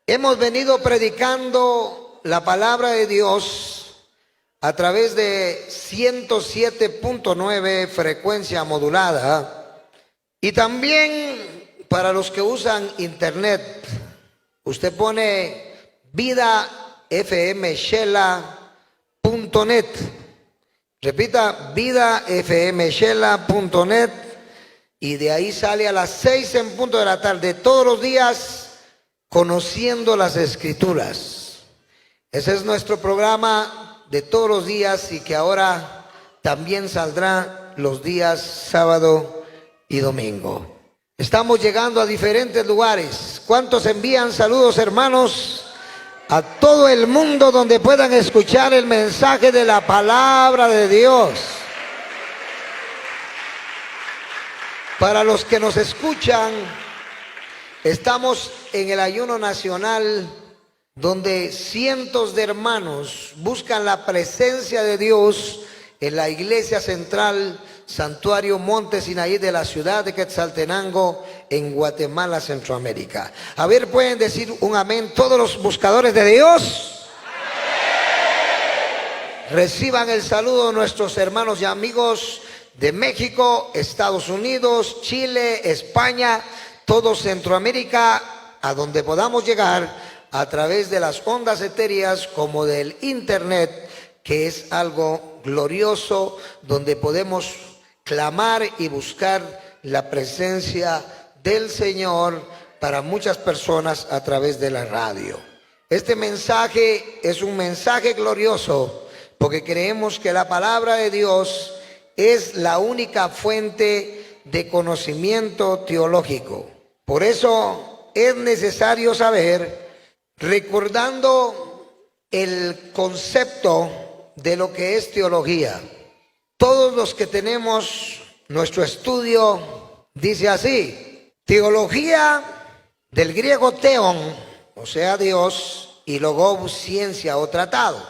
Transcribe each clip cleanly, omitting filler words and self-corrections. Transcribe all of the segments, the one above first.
Hemos venido predicando la palabra de Dios a través de 107.9 frecuencia modulada, y también para los que usan internet, usted pone vidafmshela.net. Repita, vidafmshela.net, y de ahí sale a las 6 en punto de la tarde todos los días, Conociendo las Escrituras. Ese es nuestro programa de todos los días, y que ahora también saldrá los días sábado y domingo. Estamos llegando a diferentes lugares. ¿Cuántos envían saludos, hermanos, a todo el mundo donde puedan escuchar el mensaje de la palabra de Dios? Para los que nos escuchan, estamos en el ayuno nacional, donde cientos de hermanos buscan la presencia de Dios en la iglesia central Santuario Monte Sinaí de la ciudad de Quetzaltenango, en Guatemala, Centroamérica. A ver, ¿pueden decir un amén todos los buscadores de Dios? ¡Amén! Reciban el saludo de nuestros hermanos y amigos de México, Estados Unidos, Chile, España, todo Centroamérica, a donde podamos llegar a través de las ondas etéreas como del internet, que es algo glorioso, donde podemos clamar y buscar la presencia del Señor para muchas personas a través de la radio. Este mensaje es un mensaje glorioso, porque creemos que la palabra de Dios es la única fuente de conocimiento teológico. Por eso es necesario saber, recordando el concepto de lo que es teología. Todos los que tenemos nuestro estudio, dice así: teología, del griego theon, o sea Dios, y logos, ciencia o tratado.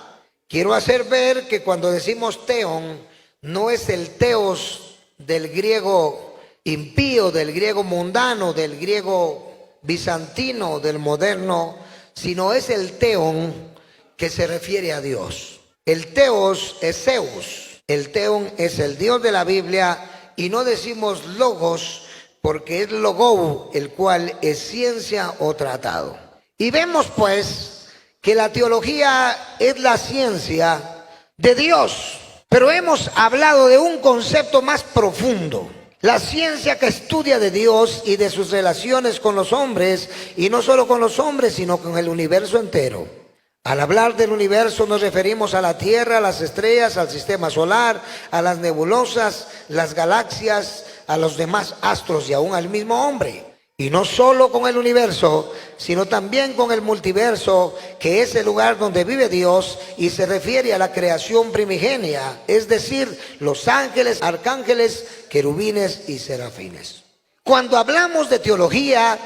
Quiero hacer ver que cuando decimos theon, no es el teos del griego impío, del griego mundano, del griego bizantino, del moderno, sino es el theon que se refiere a Dios. El teos es Zeus, el theon es el Dios de la Biblia, y no decimos logos porque es logou, el cual es ciencia o tratado. Y vemos pues que la teología es la ciencia de Dios, pero hemos hablado de un concepto más profundo. La ciencia que estudia de Dios y de sus relaciones con los hombres, y no solo con los hombres, sino con el universo entero. Al hablar del universo nos referimos a la Tierra, a las estrellas, al sistema solar, a las nebulosas, las galaxias, a los demás astros y aún al mismo hombre. Y no solo con el universo, sino también con el multiverso, que es el lugar donde vive Dios, y se refiere a la creación primigenia, es decir, los ángeles, arcángeles, querubines y serafines. Cuando hablamos de teología,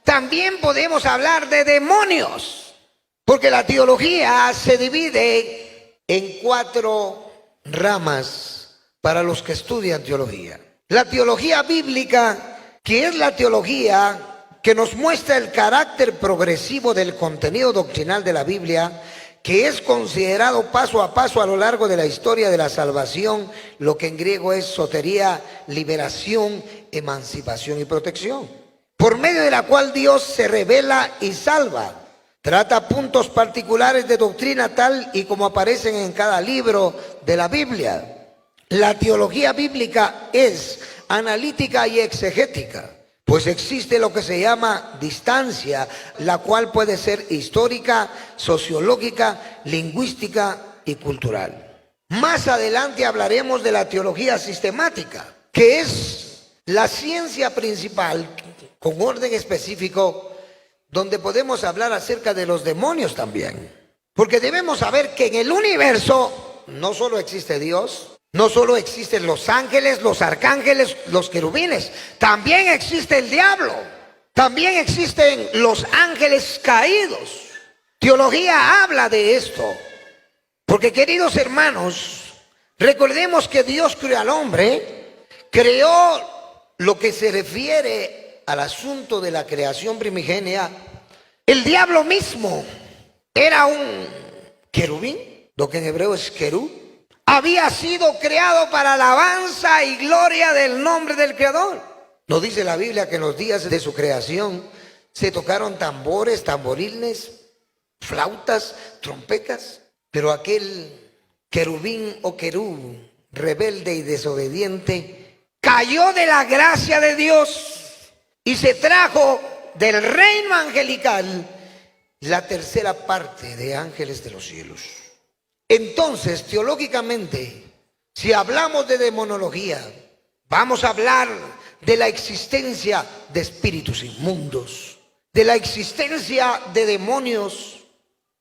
también podemos hablar de demonios, porque la teología se divide en 4 ramas para los que estudian teología. La teología bíblica, que es la teología que nos muestra el carácter progresivo del contenido doctrinal de la Biblia, que es considerado paso a paso a lo largo de la historia de la salvación, lo que en griego es sotería, liberación, emancipación y protección, por medio de la cual Dios se revela y salva. Trata puntos particulares de doctrina tal y como aparecen en cada libro de la Biblia. La teología bíblica es analítica y exegética, pues existe lo que se llama distancia, la cual puede ser histórica, sociológica, lingüística y cultural. Más adelante hablaremos de la teología sistemática, que es la ciencia principal con orden específico, donde podemos hablar acerca de los demonios también, porque debemos saber que en el universo no solo existe Dios, no solo existen los ángeles, los arcángeles, los querubines, también existe el diablo, también existen los ángeles caídos. Teología habla de esto, porque, queridos hermanos, recordemos que Dios creó al hombre, creó lo que se refiere al asunto de la creación primigenia, El diablo mismo era un querubín, lo que en hebreo es querub. Había sido creado para alabanza y gloria del nombre del Creador. Nos dice la Biblia que en los días de su creación se tocaron tambores, tamboriles, flautas, trompetas. Pero aquel querubín o querub, rebelde y desobediente, cayó de la gracia de Dios y se trajo del reino angelical la tercera parte de ángeles de los cielos. Entonces, teológicamente, si hablamos de demonología, vamos a hablar de la existencia de espíritus inmundos, de la existencia de demonios.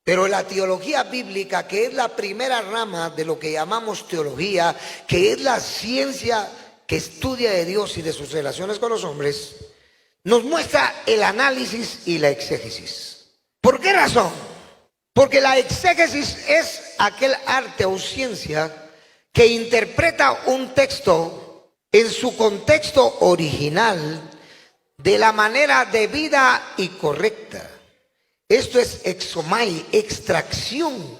Pero la teología bíblica, que es la primera rama de lo que llamamos teología, que es la ciencia que estudia de Dios y de sus relaciones con los hombres, nos muestra el análisis y la exégesis. ¿Por qué razón? Porque la exégesis es aquel arte o ciencia que interpreta un texto en su contexto original de la manera debida y correcta. Esto es exomai, extracción.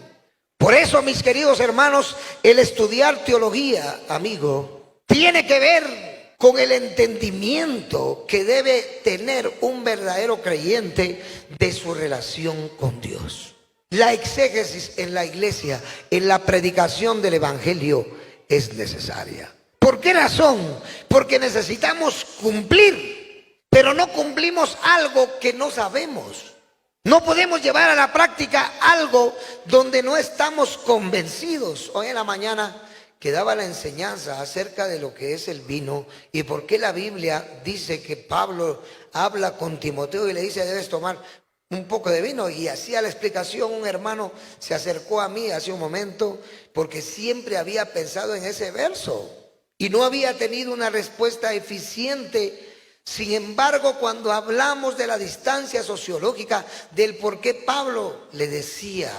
Por eso, mis queridos hermanos, el estudiar teología, amigo, tiene que ver con el entendimiento que debe tener un verdadero creyente de su relación con Dios. La exégesis en la iglesia, en la predicación del evangelio, es necesaria. ¿Por qué razón? Porque necesitamos cumplir, pero no cumplimos algo que no sabemos. No podemos llevar a la práctica algo donde no estamos convencidos. Hoy en la mañana que daba la enseñanza acerca de lo que es el vino y por qué la Biblia dice que Pablo habla con Timoteo y le dice: debes tomar un poco de vino. Y hacía la explicación, un hermano se acercó a mí hace un momento porque siempre había pensado en ese verso y no había tenido una respuesta eficiente. Sin embargo, cuando hablamos de la distancia sociológica, del por qué Pablo le decía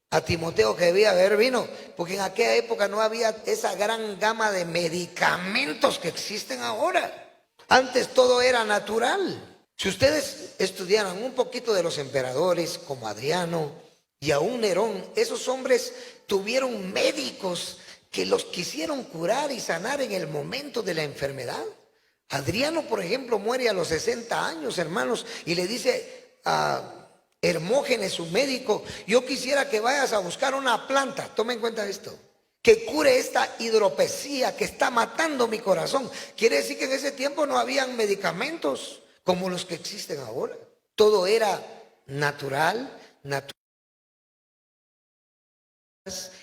a Timoteo que debía beber vino, porque en aquella época no había esa gran gama de medicamentos que existen ahora. Antes todo era natural. Si ustedes estudiaran un poquito de los emperadores como Adriano y aún Nerón, esos hombres tuvieron médicos que los quisieron curar y sanar en el momento de la enfermedad. Adriano, por ejemplo, muere a los 60 años, hermanos, y le dice a Hermógenes, su médico: yo quisiera que vayas a buscar una planta, toma en cuenta esto, que cure esta hidropesía que está matando mi corazón. Quiere decir que en ese tiempo no habían medicamentos como los que existen ahora. Todo era natural,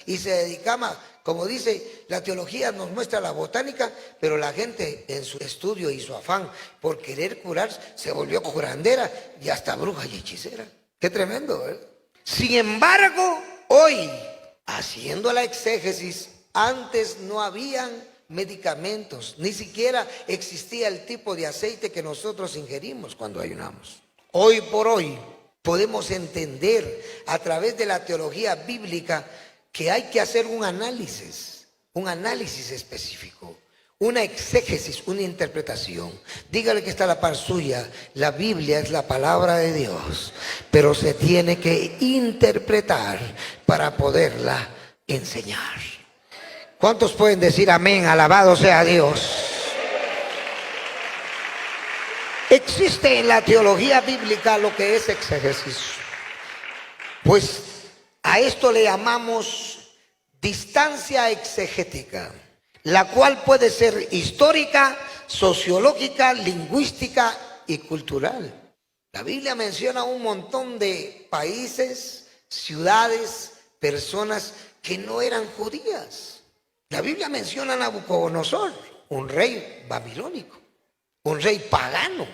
y se dedicaba, como dice la teología, nos muestra la botánica, pero la gente en su estudio y su afán por querer curar se volvió curandera y hasta bruja y hechicera. Qué tremendo, ¿eh? Sin embargo, hoy, haciendo la exégesis, antes no habían medicamentos, ni siquiera existía el tipo de aceite que nosotros ingerimos cuando ayunamos. Hoy por hoy podemos entender a través de la teología bíblica que hay que hacer un análisis específico, una exégesis, una interpretación. Dígale que está a la par suya: la Biblia es la palabra de Dios, pero se tiene que interpretar para poderla enseñar. ¿Cuántos pueden decir amén? Alabado sea Dios. Existe en la teología bíblica lo que es exégesis. Pues a esto le llamamos distancia exegética, la cual puede ser histórica, sociológica, lingüística y cultural. La Biblia menciona un montón de países, ciudades, personas que no eran judías. La Biblia menciona a Nabucodonosor, un rey babilónico, un rey pagano.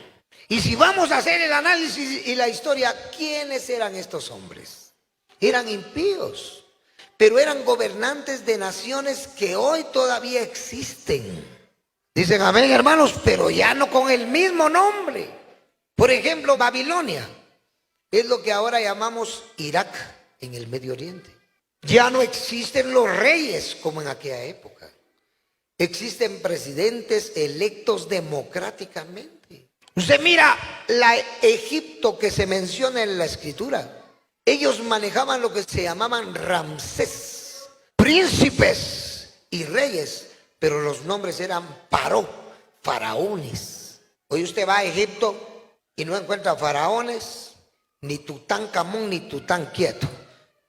Y si vamos a hacer el análisis y la historia, ¿quiénes eran estos hombres? Eran impíos, pero eran gobernantes de naciones que hoy todavía existen. Dicen amén, hermanos, pero ya no con el mismo nombre. Por ejemplo, Babilonia es lo que ahora llamamos Irak en el Medio Oriente. Ya no existen los reyes como en aquella época. Existen presidentes electos democráticamente. Usted mira la Egipto que se menciona en la escritura. Ellos manejaban lo que se llamaban Ramsés, príncipes y reyes, pero los nombres eran Paró, faraones. Hoy usted va a Egipto y no encuentra faraones, ni Tutankamón, ni Tutanquieto.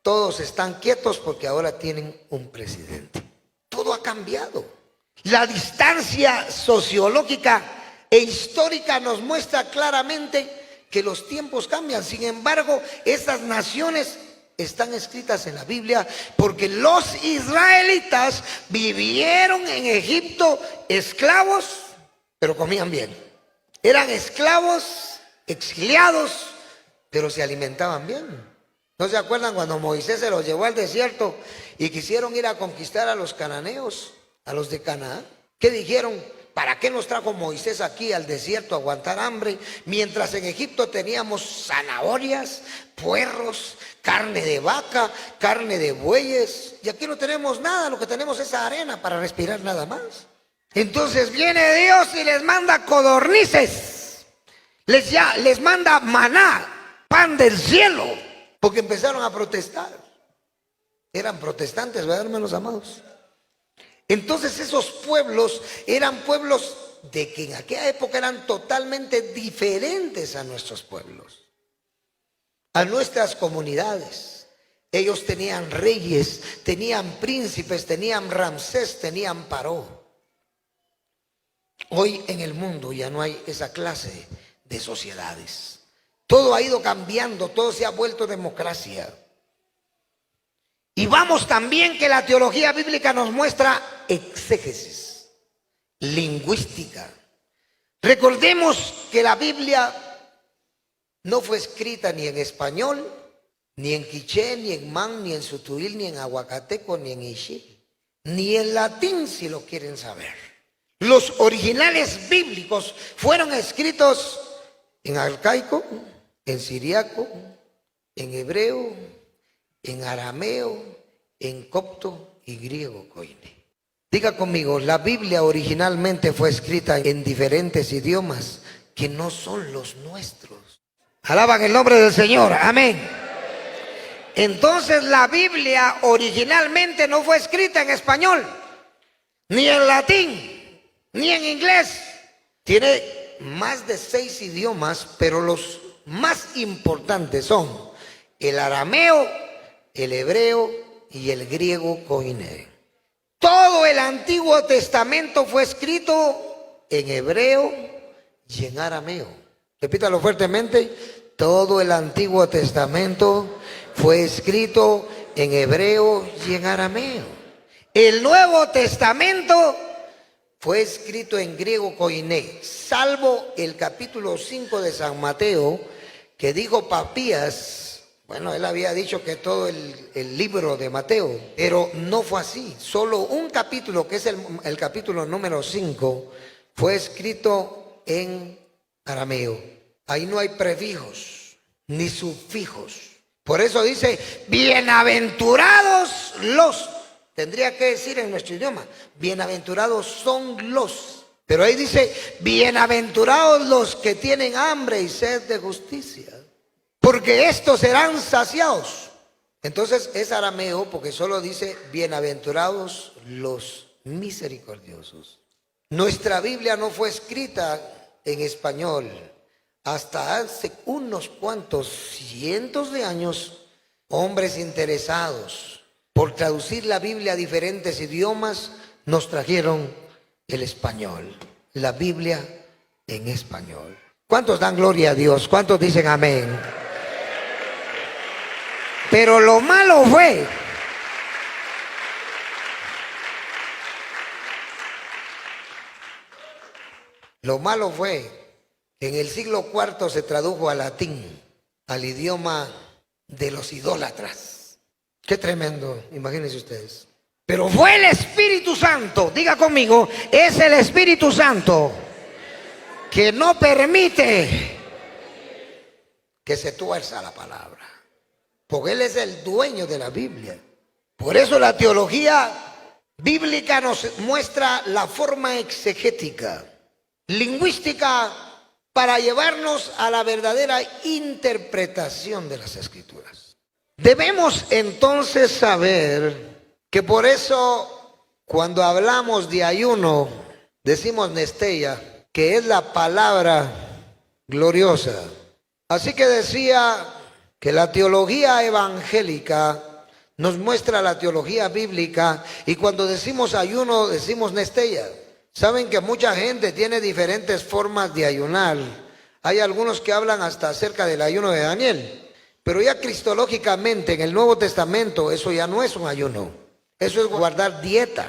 Todos están quietos porque ahora tienen un presidente. Todo ha cambiado. La distancia sociológica e histórica nos muestra claramente que los tiempos cambian. Sin embargo, estas naciones están escritas en la Biblia porque los israelitas vivieron en Egipto esclavos, pero comían bien. Eran esclavos, exiliados, pero se alimentaban bien. ¿No se acuerdan cuando Moisés se los llevó al desierto y quisieron ir a conquistar a los cananeos, a los de Canaán? ¿Qué dijeron? ¿Para qué nos trajo Moisés aquí al desierto a aguantar hambre? Mientras en Egipto teníamos zanahorias, puerros, carne de vaca, carne de bueyes. Y aquí no tenemos nada, lo que tenemos es arena para respirar nada más. Entonces viene Dios y les manda codornices. Les manda maná, pan del cielo. Porque empezaron a protestar. Eran protestantes, ¿verdad, hermanos amados? Entonces esos pueblos eran pueblos de que en aquella época eran totalmente diferentes a nuestros pueblos, a nuestras comunidades. Ellos tenían reyes, tenían príncipes, tenían Ramsés, tenían Paró. Hoy en el mundo ya no hay esa clase de sociedades. Todo ha ido cambiando, todo se ha vuelto democracia. Y vamos también que la teología bíblica nos muestra exégesis, lingüística. Recordemos que la Biblia no fue escrita ni en español, ni en quiché, ni en man, ni en sutuil, ni en aguacateco, ni en ishi, ni en latín si lo quieren saber. Los originales bíblicos fueron escritos en arcaico, en siriaco, en hebreo, en arameo, en copto y griego koine. Diga conmigo, la Biblia originalmente fue escrita en diferentes idiomas que no son los nuestros. Alaban el nombre del Señor, amén. Entonces la Biblia originalmente no fue escrita en español, ni en latín, ni en inglés. Tiene más de 6 idiomas, pero los más importantes son el arameo, el hebreo y el griego koine. Todo el Antiguo Testamento fue escrito en hebreo y en arameo. Repítalo fuertemente. Todo el Antiguo Testamento fue escrito en hebreo y en arameo. El Nuevo Testamento fue escrito en griego koine, salvo el capítulo 5 de San Mateo, que dijo Papías. Bueno, él había dicho que todo el libro de Mateo, pero no fue así. Solo un capítulo, que es el capítulo número 5, fue escrito en arameo. Ahí no hay prefijos ni sufijos. Por eso dice, bienaventurados los. Tendría que decir en nuestro idioma, bienaventurados son los. Pero ahí dice, bienaventurados los que tienen hambre y sed de justicia, porque estos serán saciados. Entonces es arameo porque solo dice bienaventurados los misericordiosos. Nuestra Biblia no fue escrita en español. Hasta hace unos cuantos cientos de años, hombres interesados por traducir la Biblia a diferentes idiomas nos trajeron el español, la Biblia en español. ¿Cuántos dan gloria a Dios? ¿Cuántos dicen amén? Pero lo malo fue que en el siglo IV se tradujo al latín, al idioma de los idólatras. Qué tremendo, imagínense ustedes. Pero fue el Espíritu Santo, diga conmigo, es el Espíritu Santo que no permite que se tuerza la palabra. Porque Él es el dueño de la Biblia. Por eso la teología bíblica nos muestra la forma exegética, lingüística, para llevarnos a la verdadera interpretación de las Escrituras. Debemos entonces saber que por eso cuando hablamos de ayuno, decimos nesteia, que es la palabra gloriosa. Así que decía que la teología evangélica nos muestra la teología bíblica, y cuando decimos ayuno decimos nesteia. Saben que mucha gente tiene diferentes formas de ayunar. Hay algunos que hablan hasta acerca del ayuno de Daniel, pero ya cristológicamente en el Nuevo Testamento eso ya no es un ayuno, eso es guardar dieta.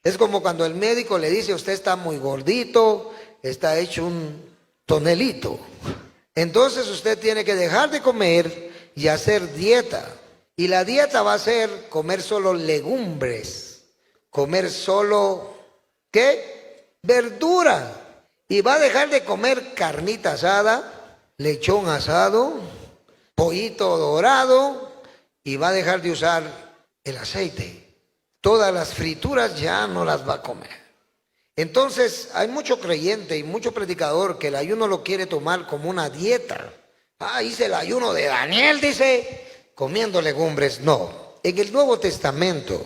Es como cuando el médico le dice: usted está muy gordito, está hecho un tonelito. Entonces usted tiene que dejar de comer y hacer dieta. Y la dieta va a ser comer solo legumbres, comer solo, ¿qué? Verdura. Y va a dejar de comer carnita asada, lechón asado, pollito dorado, y va a dejar de usar el aceite. Todas las frituras ya no las va a comer. Entonces hay mucho creyente y mucho predicador que el ayuno lo quiere tomar como una dieta. Hice el ayuno de Daniel, dice, comiendo legumbres. No, en el Nuevo Testamento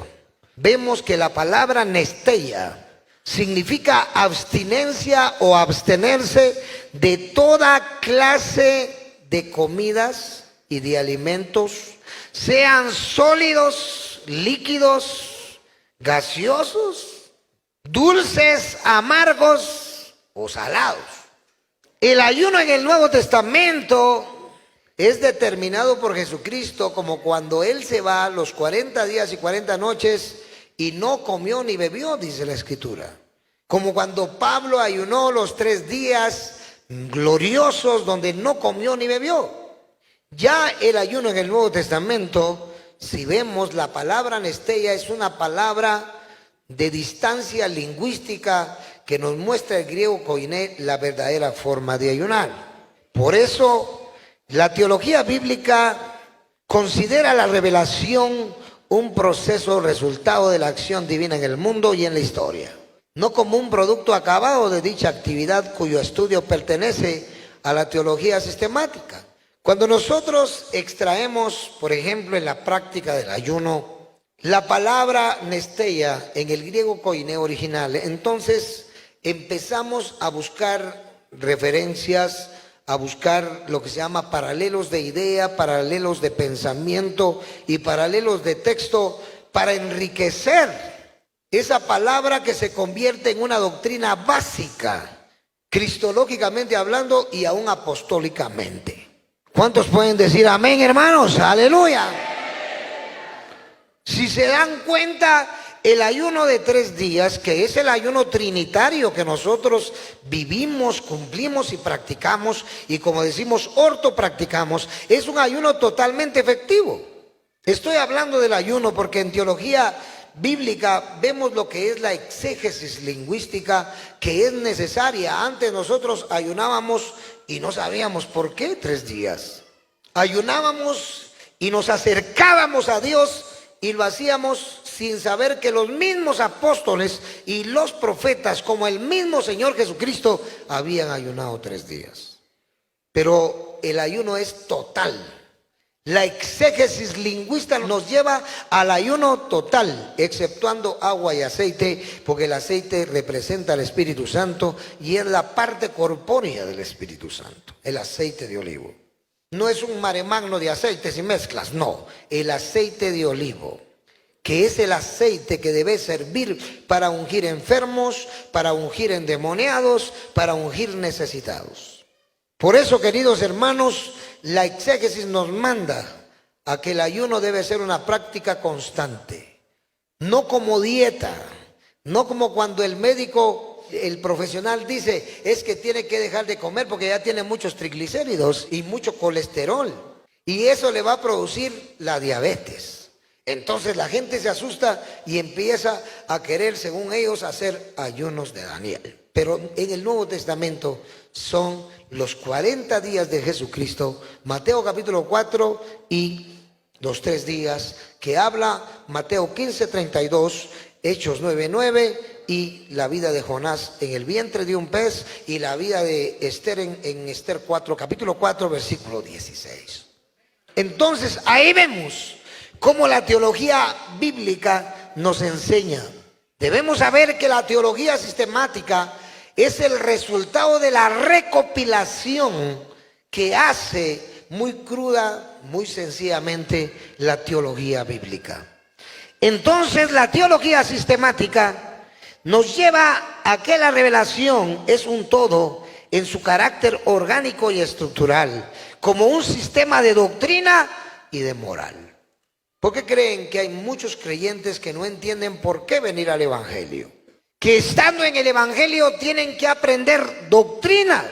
vemos que la palabra nesteia significa abstinencia o abstenerse de toda clase de comidas y de alimentos, sean sólidos, líquidos, gaseosos, dulces, amargos o salados. El ayuno en el Nuevo Testamento es determinado por Jesucristo como cuando Él se va los 40 días y 40 noches y no comió ni bebió, dice la Escritura. Como cuando Pablo ayunó los 3 días gloriosos donde no comió ni bebió. Ya el ayuno en el Nuevo Testamento, si vemos la palabra nesteia, es una palabra de distancia lingüística que nos muestra el griego koiné, la verdadera forma de ayunar. Por eso la teología bíblica considera la revelación un proceso resultado de la acción divina en el mundo y en la historia, no como un producto acabado de dicha actividad cuyo estudio pertenece a la teología sistemática. Cuando nosotros extraemos, por ejemplo, en la práctica del ayuno, la palabra nesteia en el griego koiné original, entonces empezamos a buscar referencias, a buscar lo que se llama paralelos de idea, paralelos de pensamiento y paralelos de texto para enriquecer esa palabra que se convierte en una doctrina básica, cristológicamente hablando y aún apostólicamente. ¿Cuántos pueden decir amén, hermanos? Aleluya. Si se dan cuenta, el ayuno de 3 días, que es el ayuno trinitario que nosotros vivimos, cumplimos y practicamos, y como decimos, ortopracticamos, es un ayuno totalmente efectivo. Estoy hablando del ayuno porque en teología bíblica vemos lo que es la exégesis lingüística que es necesaria. Antes nosotros ayunábamos y no sabíamos por qué 3 días. Ayunábamos y nos acercábamos a Dios y lo hacíamos sin saber que los mismos apóstoles y los profetas, como el mismo Señor Jesucristo, habían ayunado 3 días. Pero el ayuno es total. La exégesis lingüista nos lleva al ayuno total, exceptuando agua y aceite, porque el aceite representa al Espíritu Santo y es la parte corpórea del Espíritu Santo, el aceite de olivo. No es un mare magno de aceites y mezclas, no, el aceite de olivo, que es el aceite que debe servir para ungir enfermos, para ungir endemoniados, para ungir necesitados. Por eso, queridos hermanos, la exégesis nos manda a que el ayuno debe ser una práctica constante, no como dieta, no como cuando el médico, el profesional dice, es que tiene que dejar de comer porque ya tiene muchos triglicéridos y mucho colesterol, y eso le va a producir la diabetes. Entonces la gente se asusta y empieza a querer, según ellos, hacer ayunos de Daniel. Pero en el Nuevo Testamento son los 40 días de Jesucristo, Mateo capítulo 4 y los 3 días que habla Mateo 15:32, Hechos 9:9, y la vida de Jonás en el vientre de un pez y la vida de Esther en Esther 4, capítulo 4, versículo 16. Entonces ahí vemos cómo la teología bíblica nos enseña. Debemos saber que la teología sistemática es el resultado de la recopilación que hace muy cruda, muy sencillamente, la teología bíblica. Entonces la teología sistemática nos lleva a que la revelación es un todo en su carácter orgánico y estructural, como un sistema de doctrina y de moral. ¿Por qué creen que hay muchos creyentes que no entienden por qué venir al Evangelio? Que estando en el Evangelio tienen que aprender doctrina.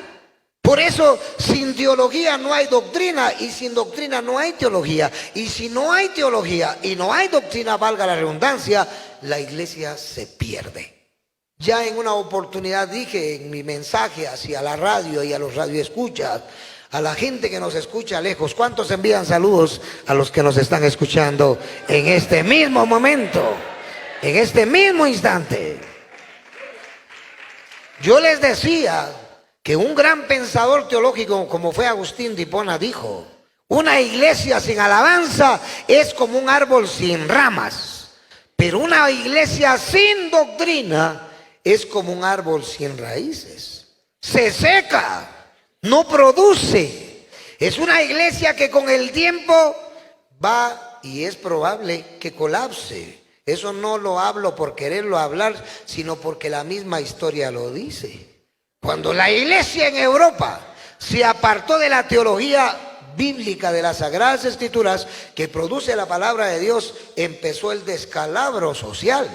Por eso sin teología no hay doctrina y sin doctrina no hay teología. Y si no hay teología y no hay doctrina, valga la redundancia, la iglesia se pierde. Ya en una oportunidad dije en mi mensaje hacia la radio y a los radioescuchas, a la gente que nos escucha lejos, ¿cuántos envían saludos a los que nos están escuchando en este mismo momento, en este mismo instante? Yo les decía que un gran pensador teológico como fue Agustín de Hipona dijo: una iglesia sin alabanza es como un árbol sin ramas, pero una iglesia sin doctrina es como un árbol sin raíces. Se seca, no produce. Es una iglesia que con el tiempo va y es probable que colapse. Eso no lo hablo por quererlo hablar, sino porque la misma historia lo dice. Cuando la iglesia en Europa se apartó de la teología bíblica de las Sagradas Escrituras que produce la palabra de Dios, empezó el descalabro social,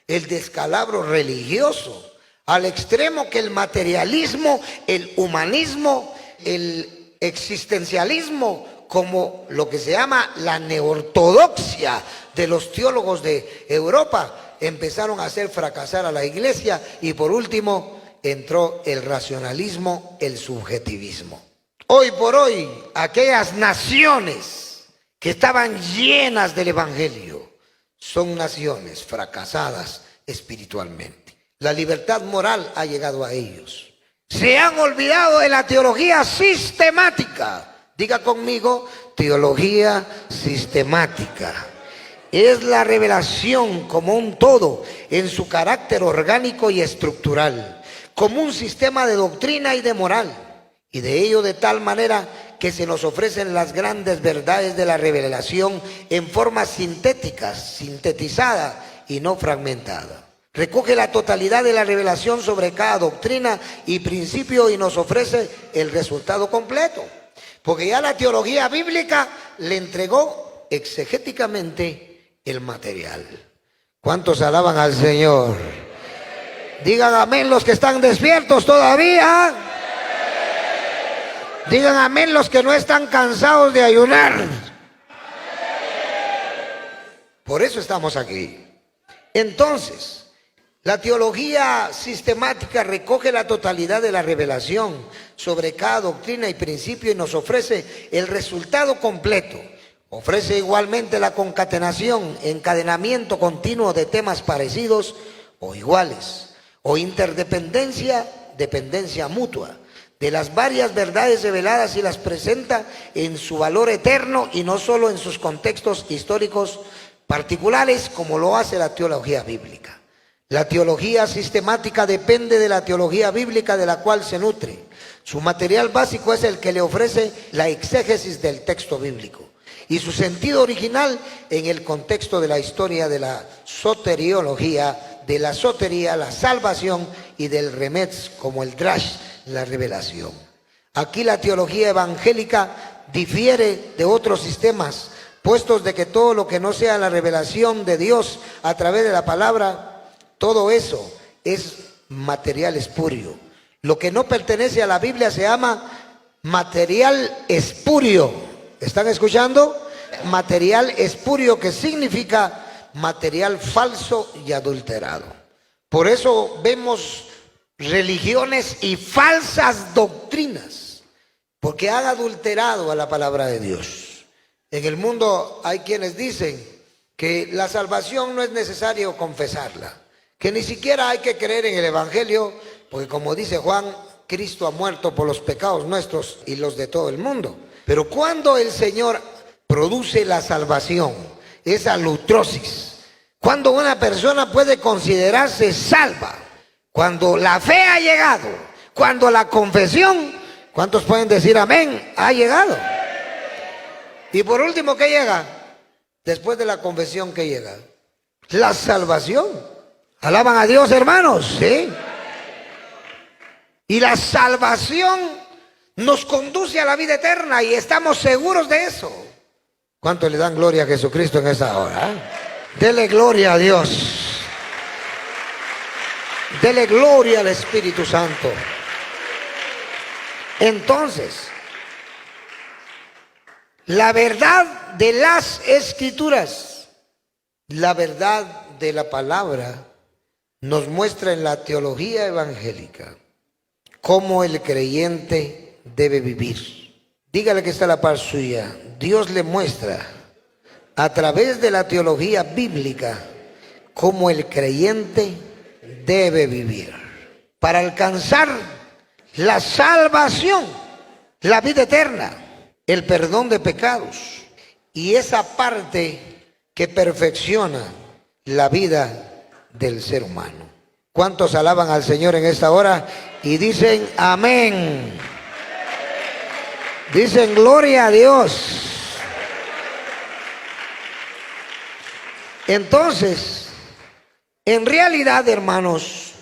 el descalabro religioso, al extremo que el materialismo, el humanismo, el existencialismo, como lo que se llama la neortodoxia de los teólogos de Europa, empezaron a hacer fracasar a la iglesia. Y por último entró el racionalismo, el subjetivismo. Hoy por hoy, aquellas naciones que estaban llenas del evangelio son naciones fracasadas espiritualmente. La libertad moral ha llegado a ellos. Se han olvidado de la teología sistemática. Diga conmigo, teología sistemática. Es la revelación como un todo en su carácter orgánico y estructural, como un sistema de doctrina y de moral, y de ello de tal manera que se nos ofrecen las grandes verdades de la revelación en forma sintética, sintetizada y no fragmentada. Recoge la totalidad de la revelación sobre cada doctrina y principio y nos ofrece el resultado completo, porque ya la teología bíblica le entregó exegéticamente el material. ¿Cuántos alaban al Señor? Digan amén los que están despiertos todavía. Digan amén los que no están cansados de ayunar. Por eso estamos aquí. Entonces, la teología sistemática recoge la totalidad de la revelación sobre cada doctrina y principio y nos ofrece el resultado completo. Ofrece igualmente la concatenación, encadenamiento continuo de temas parecidos o iguales, o interdependencia, dependencia mutua, de las varias verdades reveladas y las presenta en su valor eterno y no solo en sus contextos históricos particulares como lo hace la teología bíblica. La teología sistemática depende de la teología bíblica de la cual se nutre. Su material básico es el que le ofrece la exégesis del texto bíblico y su sentido original en el contexto de la historia de la soteriología, de la sotería, la salvación y del remez como el drash, la revelación. Aquí la teología evangélica difiere de otros sistemas, puestos de que todo lo que no sea la revelación de Dios a través de la palabra, todo eso es material espurio. Lo que no pertenece a la Biblia se llama material espurio. ¿Están escuchando? Material espurio, que significa material falso y adulterado. Por eso vemos religiones y falsas doctrinas, porque han adulterado a la palabra de Dios. En el mundo hay quienes dicen que la salvación no es necesario confesarla, que ni siquiera hay que creer en el Evangelio, porque como dice Juan, Cristo ha muerto por los pecados nuestros y los de todo el mundo. Pero cuando el Señor produce la salvación, esa lutrosis, cuando una persona puede considerarse salva, cuando la fe ha llegado, cuando la confesión, ¿cuántos pueden decir amén? Ha llegado. Y por último, ¿qué llega? Después de la confesión, ¿qué llega? La salvación. ¿Alaban a Dios, hermanos? ¿Sí? Y la salvación nos conduce a la vida eterna y estamos seguros de eso. ¿Cuánto le dan gloria a Jesucristo en esa hora? Dele gloria a Dios. Dele gloria al Espíritu Santo. Entonces, la verdad de las Escrituras, la verdad de la palabra, nos muestra en la teología evangélica cómo el creyente debe vivir. Dígale que está a la par suya. Dios le muestra a través de la teología bíblica cómo el creyente debe vivir para alcanzar la salvación, la vida eterna, el perdón de pecados y esa parte que perfecciona la vida del ser humano. ¿Cuántos alaban al Señor en esta hora y dicen amén? Dicen gloria a Dios. Entonces, en realidad, hermanos,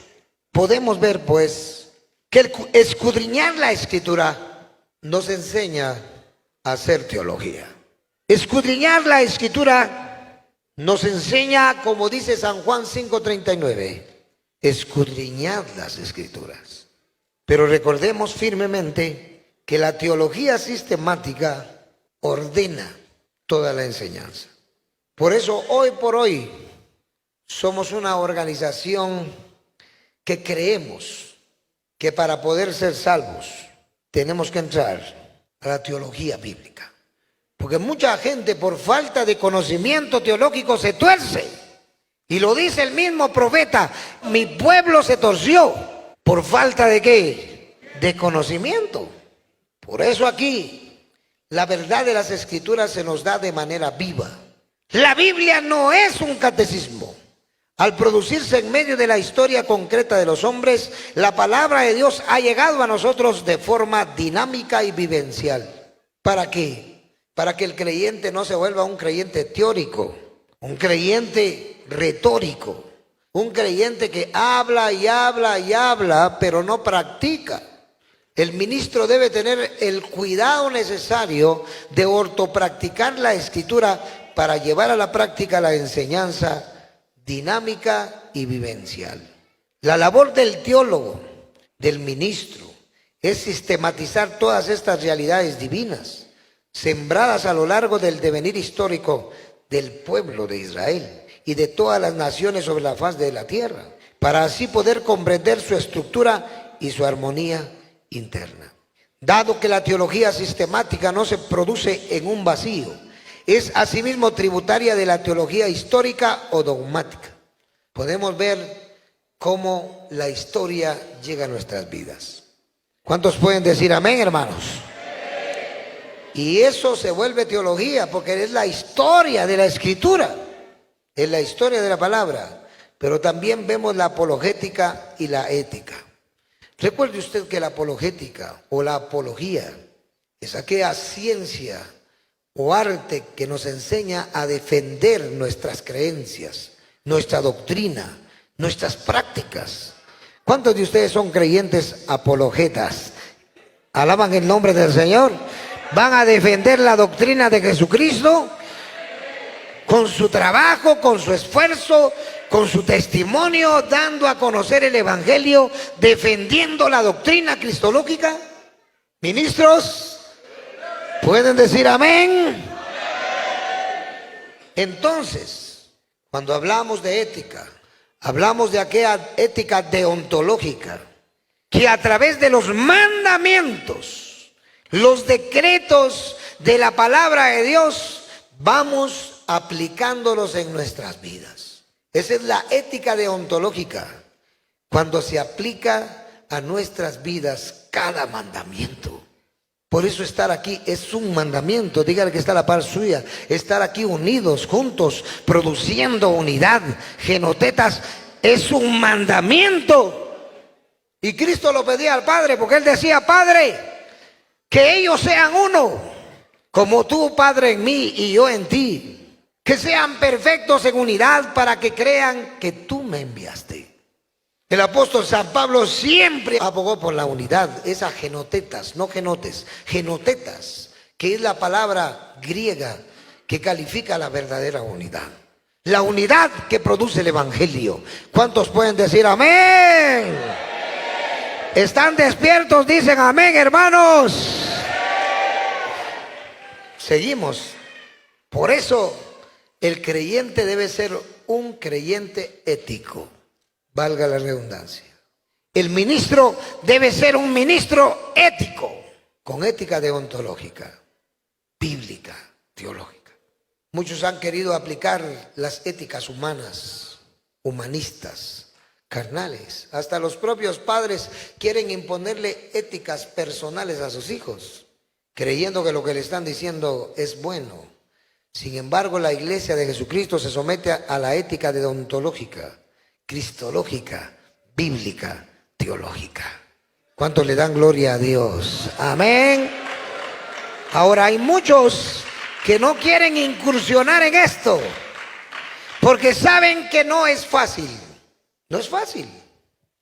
podemos ver pues que el escudriñar la Escritura nos enseña a hacer teología. Escudriñar la Escritura nos enseña, como dice San Juan 5:39, escudriñad las Escrituras. Pero recordemos firmemente que la teología sistemática ordena toda la enseñanza. Por eso hoy por hoy somos una organización que creemos que para poder ser salvos tenemos que entrar a la teología bíblica. Porque mucha gente por falta de conocimiento teológico se tuerce. Y lo dice el mismo profeta, mi pueblo se torció. ¿Por falta de qué? De conocimiento. Por eso aquí la verdad de las Escrituras se nos da de manera viva. La Biblia no es un catecismo. Al producirse en medio de la historia concreta de los hombres, la palabra de Dios ha llegado a nosotros de forma dinámica y vivencial. ¿Para qué? Para que el creyente no se vuelva un creyente teórico, un creyente retórico, un creyente que habla y habla y habla, pero no practica. El ministro debe tener el cuidado necesario de ortopracticar la Escritura para llevar a la práctica la enseñanza dinámica y vivencial. La labor del teólogo, del ministro, es sistematizar todas estas realidades divinas, sembradas a lo largo del devenir histórico del pueblo de Israel y de todas las naciones sobre la faz de la tierra, para así poder comprender su estructura y su armonía interna. Dado que la teología sistemática no se produce en un vacío, es asimismo tributaria de la teología histórica o dogmática. Podemos ver cómo la historia llega a nuestras vidas. ¿Cuántos pueden decir amén, hermanos? Y eso se vuelve teología porque es la historia de la Escritura, es la historia de la palabra, pero también vemos la apologética y la ética. Recuerde usted que la apologética o la apología es aquella ciencia o arte que nos enseña a defender nuestras creencias, nuestra doctrina, nuestras prácticas. ¿Cuántos de ustedes son creyentes apologetas? ¿Alaban el nombre del Señor? ¿Van a defender la doctrina de Jesucristo? Con su trabajo, con su esfuerzo, con su testimonio, dando a conocer el Evangelio, defendiendo la doctrina cristológica. Ministros, ¿pueden decir amén? Entonces, cuando hablamos de ética, hablamos de aquella ética deontológica que a través de los mandamientos, los decretos de la palabra de Dios, vamos aplicándolos en nuestras vidas. Esa es la ética deontológica, cuando se aplica a nuestras vidas cada mandamiento. Por eso estar aquí es un mandamiento. Dígale que está a la par suya. Estar aquí unidos, juntos, produciendo unidad, genotetas, es un mandamiento. Y Cristo lo pedía al Padre, porque Él decía: Padre, que ellos sean uno, como tú, Padre, en mí y yo en ti. Que sean perfectos en unidad, para que crean que tú me enviaste. El apóstol San Pablo siempre abogó por la unidad, esas genotetas, no genotes, genotetas, que es la palabra griega que califica la verdadera unidad. La unidad que produce el evangelio. ¿Cuántos pueden decir amén? ¿Están despiertos? Dicen amén, hermanos. Seguimos. Por eso el creyente debe ser un creyente ético. Valga la redundancia. El ministro debe ser un ministro ético, con ética deontológica, bíblica, teológica. Muchos han querido aplicar las éticas humanas, humanistas, carnales. Hasta los propios padres quieren imponerle éticas personales a sus hijos, creyendo que lo que le están diciendo es bueno. Sin embargo, la iglesia de Jesucristo se somete a la ética deontológica, cristológica, bíblica, teológica. ¿Cuántos le dan gloria a Dios? Amén. Ahora hay muchos que no quieren incursionar en esto, porque saben que no es fácil. No es fácil.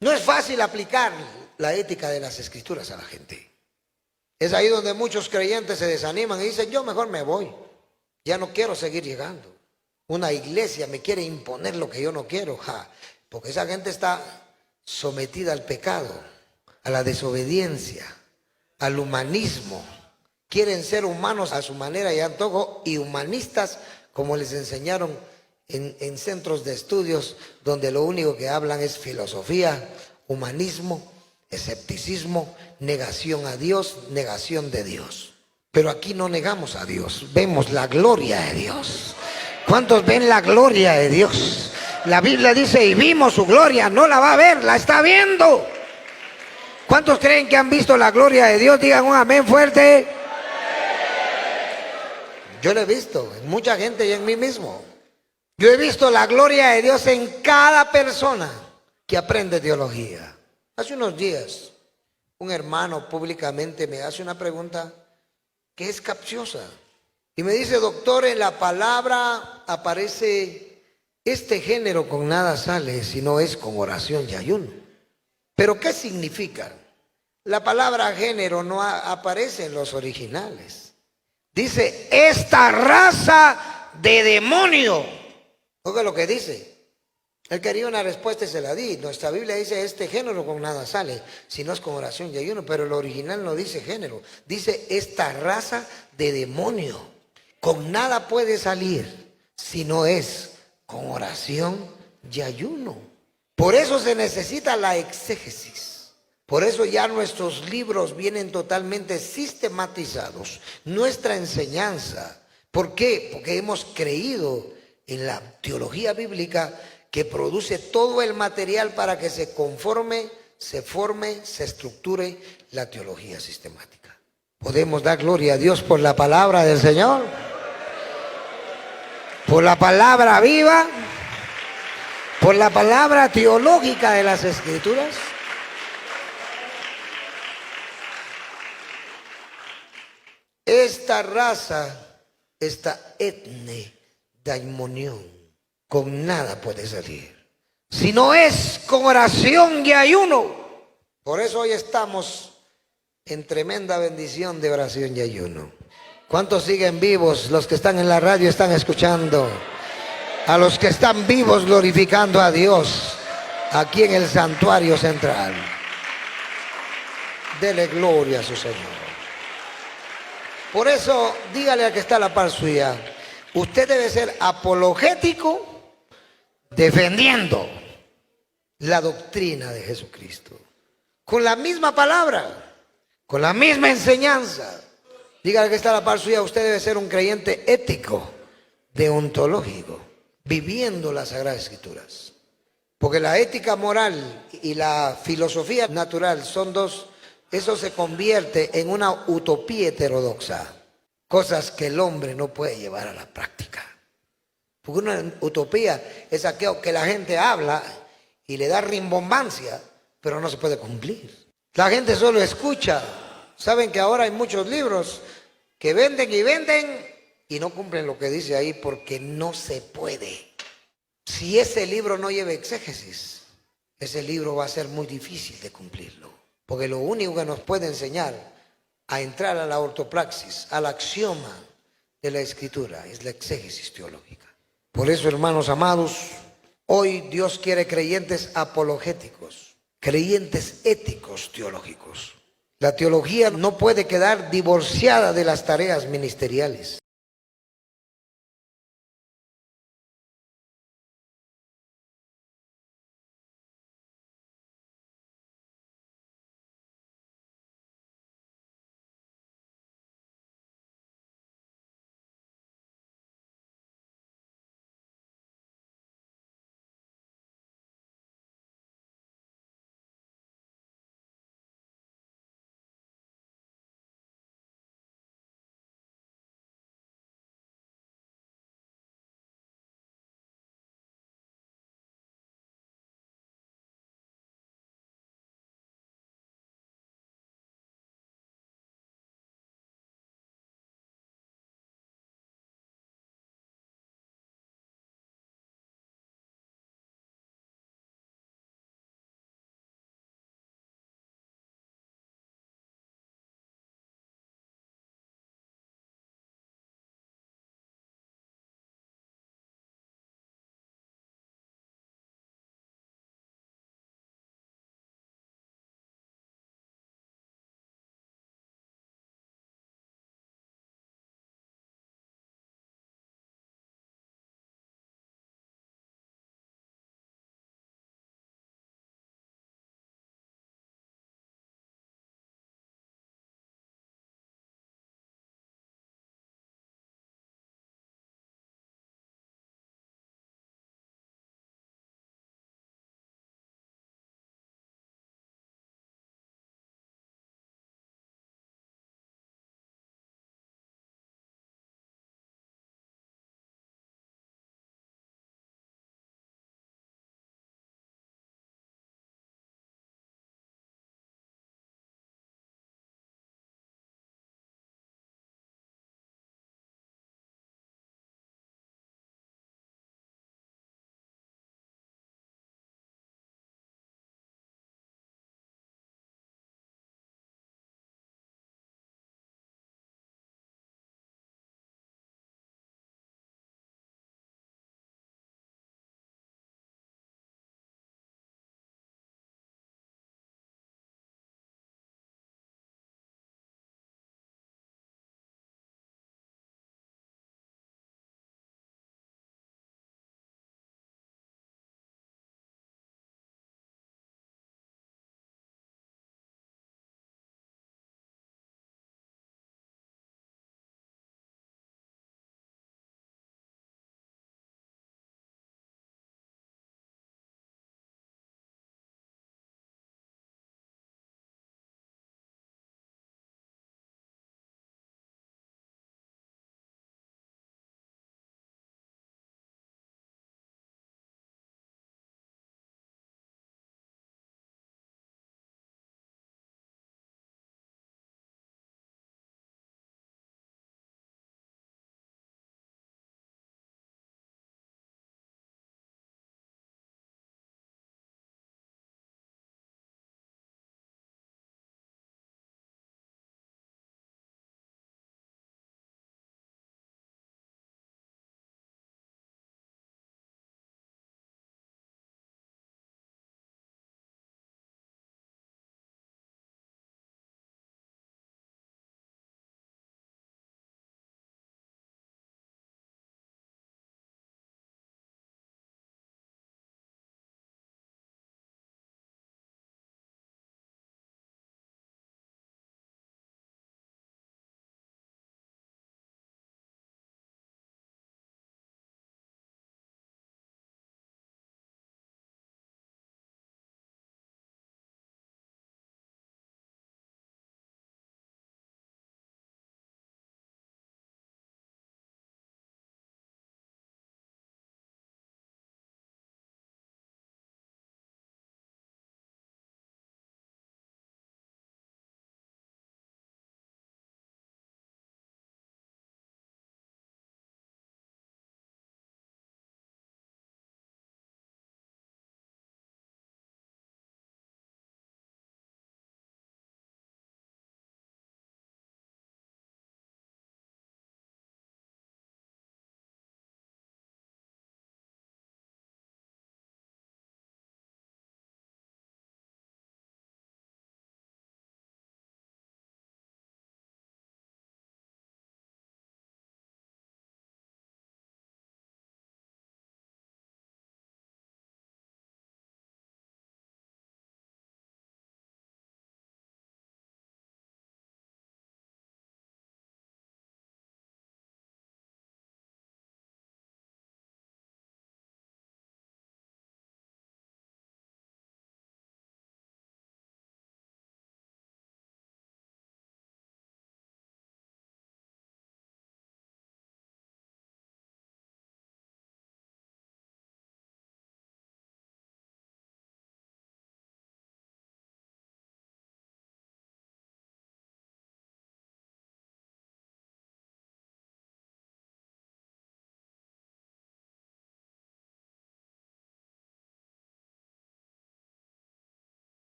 No es fácil aplicar la ética de las Escrituras a la gente. Es ahí donde muchos creyentes se desaniman y dicen: yo mejor me voy. Ya no quiero seguir llegando. Una iglesia me quiere imponer lo que yo no quiero. Porque esa gente está sometida al pecado, a la desobediencia, al humanismo. Quieren ser humanos a su manera y antojo, y humanistas como les enseñaron en centros de estudios, donde lo único que hablan es filosofía, humanismo, escepticismo, negación a Dios, negación de Dios. Pero aquí no negamos a Dios, vemos la gloria de Dios. ¿Cuántos ven la gloria de Dios? La Biblia dice: y vimos su gloria. No la va a ver, la está viendo. ¿Cuántos creen que han visto la gloria de Dios? Digan un amén fuerte. Yo lo he visto en mucha gente y en mí mismo. Yo he visto la gloria de Dios en cada persona que aprende teología. Hace unos días un hermano públicamente me hace una pregunta que es capciosa y me dice: doctor, en la palabra aparece este género con nada sale, si no es con oración y ayuno. ¿Pero qué significa? La palabra género no aparece en los originales. Dice: esta raza de demonio. Oiga lo que dice. Él quería una respuesta y se la di. Nuestra Biblia dice: este género con nada sale, si no es con oración y ayuno. Pero el original no dice género. Dice: esta raza de demonio. Con nada puede salir, si no es con oración y ayuno. Por eso se necesita la exégesis. Por eso ya nuestros libros vienen totalmente sistematizados. Nuestra enseñanza. ¿Por qué? Porque hemos creído en la teología bíblica, que produce todo el material para que se conforme, se forme, se estructure la teología sistemática. ¿Podemos dar gloria a Dios por la palabra del Señor? Por la palabra viva, por la palabra teológica de las Escrituras. Esta raza, esta etne daimonión, con nada puede salir, si no es con oración y ayuno. Por eso hoy estamos en tremenda bendición de oración y ayuno. ¿Cuántos siguen vivos? Los que están en la radio están escuchando. A los que están vivos glorificando a Dios aquí en el santuario central. Dele gloria a su Señor. Por eso, dígale al que está a la par suya: usted debe ser apologético, defendiendo la doctrina de Jesucristo. Con la misma palabra, con la misma enseñanza. Dígale que está a la par suya: usted debe ser un creyente ético, deontológico. viviendo las Sagradas Escrituras. Porque la ética moral y la filosofía natural son dos, eso se convierte en una utopía heterodoxa, cosas que el hombre no puede llevar a la práctica. Porque una utopía es aquello que la gente habla y le da rimbombancia, pero no se puede cumplir. La gente solo escucha. Saben que ahora hay muchos libros que venden y venden y no cumplen lo que dice ahí porque no se puede. Si ese libro no lleva exégesis, ese libro va a ser muy difícil de cumplirlo. Porque lo único que nos puede enseñar a entrar a la ortopraxis, al axioma de la Escritura, es la exégesis teológica. Por eso, hermanos amados, hoy Dios quiere creyentes apologéticos, creyentes éticos teológicos. La teología no puede quedar divorciada de las tareas ministeriales.